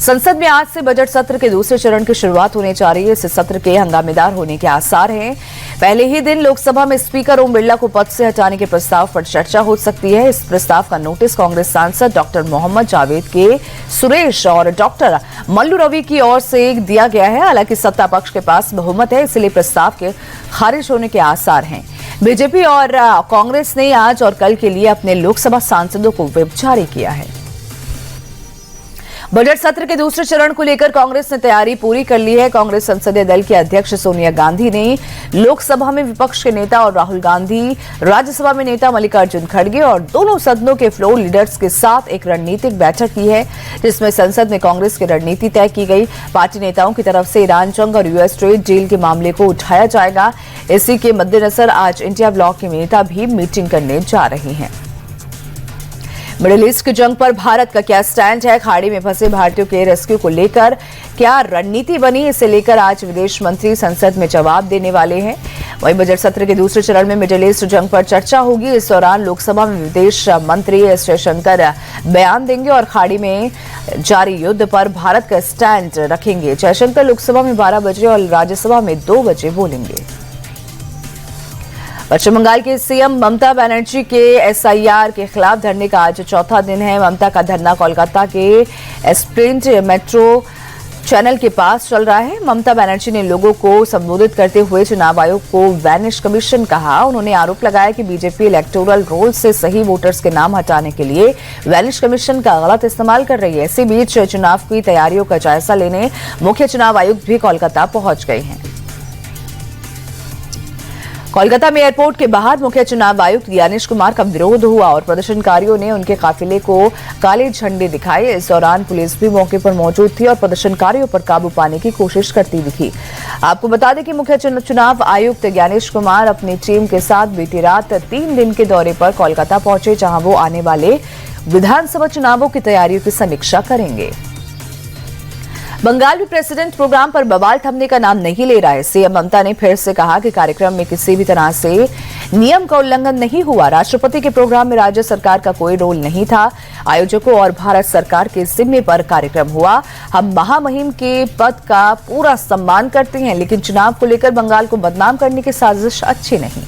संसद में आज से बजट सत्र के दूसरे चरण की शुरुआत होने जा रही है। इस सत्र के हंगामेदार होने के आसार हैं। पहले ही दिन लोकसभा में स्पीकर ओम बिरला को पद से हटाने के प्रस्ताव पर चर्चा हो सकती है। इस प्रस्ताव का नोटिस कांग्रेस सांसद डॉक्टर मोहम्मद जावेद के सुरेश और डॉक्टर मल्लू रवि की ओर से दिया गया है। हालांकि सत्ता पक्ष के पास बहुमत है, इसलिए प्रस्ताव के खारिज होने के आसार हैं। बीजेपी और कांग्रेस ने आज और कल के लिए अपने लोकसभा सांसदों को व्हिप जारी किया है। बजट सत्र के दूसरे चरण को लेकर कांग्रेस ने तैयारी पूरी कर ली है। कांग्रेस संसदीय दल की अध्यक्ष सोनिया गांधी ने लोकसभा में विपक्ष के नेता और राहुल गांधी, राज्यसभा में नेता मल्लिकार्जुन खड़गे और दोनों सदनों के फ्लोर लीडर्स के साथ एक रणनीतिक बैठक की है, जिसमें संसद में कांग्रेस की रणनीति तय की गई। पार्टी नेताओं की तरफ से ईरान जंग और यूएस ट्रेड डील के मामले को उठाया जाएगा। इसी के मद्देनजर आज इंडिया ब्लॉक के नेता भी मीटिंग करने जा रहे हैं। मिडिल ईस्ट की जंग पर भारत का क्या स्टैंड है, खाड़ी में फंसे भारतीयों के रेस्क्यू को लेकर क्या रणनीति बनी, इसे लेकर आज विदेश मंत्री संसद में जवाब देने वाले हैं। वहीं बजट सत्र के दूसरे चरण में मिडिल ईस्ट जंग पर चर्चा होगी। इस दौरान लोकसभा में विदेश मंत्री एस जयशंकर बयान देंगे और खाड़ी में जारी युद्ध पर भारत का स्टैंड रखेंगे। जयशंकर लोकसभा में 12 बजे और राज्यसभा में 2 बजे बोलेंगे। पश्चिम बंगाल के सीएम ममता बनर्जी के एसआईआर के खिलाफ धरने का आज चौथा दिन है। ममता का धरना कोलकाता के एस्प्लेंड मेट्रो चैनल के पास चल रहा है। ममता बनर्जी ने लोगों को संबोधित करते हुए चुनाव आयोग को वैनिश कमीशन कहा। उन्होंने आरोप लगाया कि बीजेपी इलेक्टोरल रोल से सही वोटर्स के नाम हटाने के लिए वैनिश कमीशन का गलत इस्तेमाल कर रही है। इसी बीच चुनाव की तैयारियों का जायजा लेने मुख्य चुनाव आयुक्त भी कोलकाता पहुंच गए हैं। कोलकाता में एयरपोर्ट के बाहर मुख्य चुनाव आयुक्त ज्ञानेश कुमार का विरोध हुआ और प्रदर्शनकारियों ने उनके काफिले को काले झंडे दिखाए। इस दौरान पुलिस भी मौके पर मौजूद थी और प्रदर्शनकारियों पर काबू पाने की कोशिश करती दिखी। आपको बता दें कि मुख्य चुनाव आयुक्त ज्ञानेश कुमार अपनी टीम के साथ बीती रात 3 दिन के दौरे पर कोलकाता पहुंचे, जहां वो आने वाले विधानसभा चुनावों की तैयारियों की समीक्षा करेंगे। बंगाल में प्रेसिडेंट प्रोग्राम पर बवाल थमने का नाम नहीं ले रहा है। सीएम ममता ने फिर से कहा कि कार्यक्रम में किसी भी तरह से नियम का उल्लंघन नहीं हुआ। राष्ट्रपति के प्रोग्राम में राज्य सरकार का कोई रोल नहीं था। आयोजकों और भारत सरकार के जिम्मे पर कार्यक्रम हुआ। हम महामहिम के पद का पूरा सम्मान करते हैं, लेकिन चुनाव को लेकर बंगाल को बदनाम करने की साजिश अच्छी नहीं।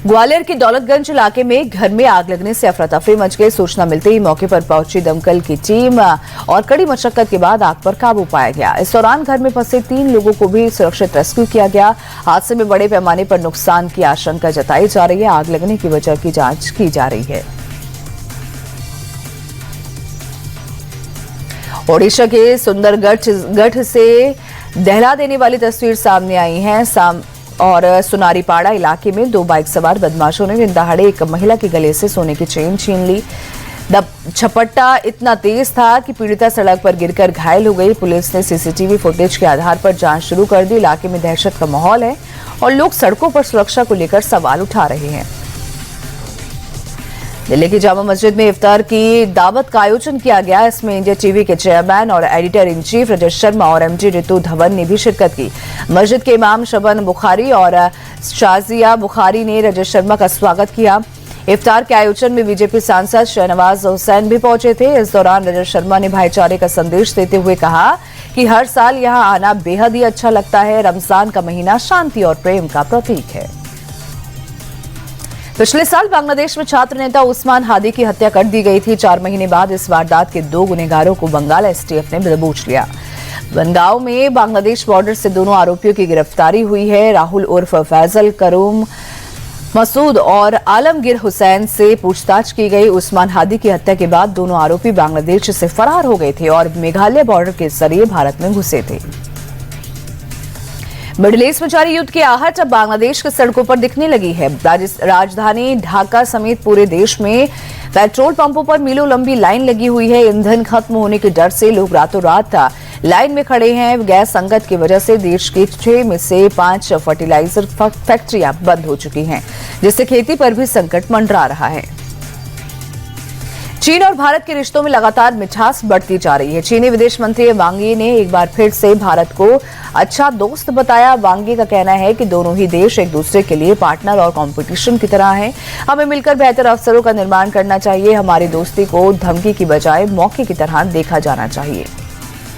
ग्वालियर के दौलतगंज इलाके में घर में आग लगने से अफरा तफरी मच गई। सूचना मिलते ही मौके पर पहुंची दमकल की टीम और कड़ी मशक्कत के बाद आग पर काबू पाया गया। इस दौरान घर में फंसे 3 लोगों को भी सुरक्षित रेस्क्यू किया गया। हादसे में बड़े पैमाने पर नुकसान की आशंका जताई जा रही है। आग लगने की वजह की जांच की जा रही है। ओडिशा के सुंदरगढ़ से दहला देने वाली तस्वीर सामने आई है और सुनारीपाड़ा इलाके में 2 बाइक सवार बदमाशों ने दिन दहाड़े एक महिला के गले से सोने की चेन छीन ली। झपट्टा इतना तेज था कि पीड़िता सड़क पर गिरकर घायल हो गई। पुलिस ने सीसीटीवी फुटेज के आधार पर जांच शुरू कर दी। इलाके में दहशत का माहौल है और लोग सड़कों पर सुरक्षा को लेकर सवाल उठा रहे हैं। दिल्ली की जामा मस्जिद में इफ्तार की दावत का आयोजन किया गया। इसमें इंडिया टीवी के चेयरमैन और editor in chief Rajat Sharma और एमडी रितु धवन ने भी शिरकत की। मस्जिद के इमाम शबन बुखारी और शाजिया बुखारी ने रजत शर्मा का स्वागत किया। इफ्तार के आयोजन में बीजेपी सांसद शहनवाज हुसैन भी पहुंचे थे। इस दौरान रजत शर्मा ने भाईचारे का संदेश देते हुए कहा कि हर साल यहां आना बेहद ही अच्छा लगता है। रमजान का महीना शांति और प्रेम का प्रतीक है। पिछले साल बांग्लादेश में छात्र नेता उस्मान हादी की हत्या कर दी गई थी। 4 महीने बाद इस वारदात के 2 गुनहगारों को बंगाल एसटीएफ ने दबोच लिया। बनगांव में बांग्लादेश बॉर्डर से दोनों आरोपियों की गिरफ्तारी हुई है। राहुल उर्फ फैजल, करूम मसूद और आलमगीर हुसैन से पूछताछ की गई। उस्मान हादी की हत्या के बाद दोनों आरोपी बांग्लादेश से फरार हो गए थे और मेघालय बॉर्डर के जरिए भारत में घुसे थे। मिडिल ईस्ट में जारी युद्ध की आहट अब बांग्लादेश की सड़कों पर दिखने लगी है। राजधानी ढाका समेत पूरे देश में पेट्रोल पंपों पर मीलों लंबी लाइन लगी हुई है। ईंधन खत्म होने के डर से लोग रातों रात लाइन में खड़े हैं। गैस संकट की वजह से देश की 6 में से 5 फर्टिलाइजर फैक्ट्रियां बंद हो चुकी हैं, जिससे खेती पर भी संकट मंडरा रहा है। चीन और भारत के रिश्तों में लगातार मिठास बढ़ती जा रही है। चीनी विदेश मंत्री वांग यी ने एक बार फिर से भारत को अच्छा दोस्त बताया। वांग यी का कहना है कि दोनों ही देश एक दूसरे के लिए पार्टनर और कंपटीशन की तरह हैं। हमें मिलकर बेहतर अवसरों का निर्माण करना चाहिए। हमारी दोस्ती को धमकी की बजाय मौके की तरह देखा जाना चाहिए।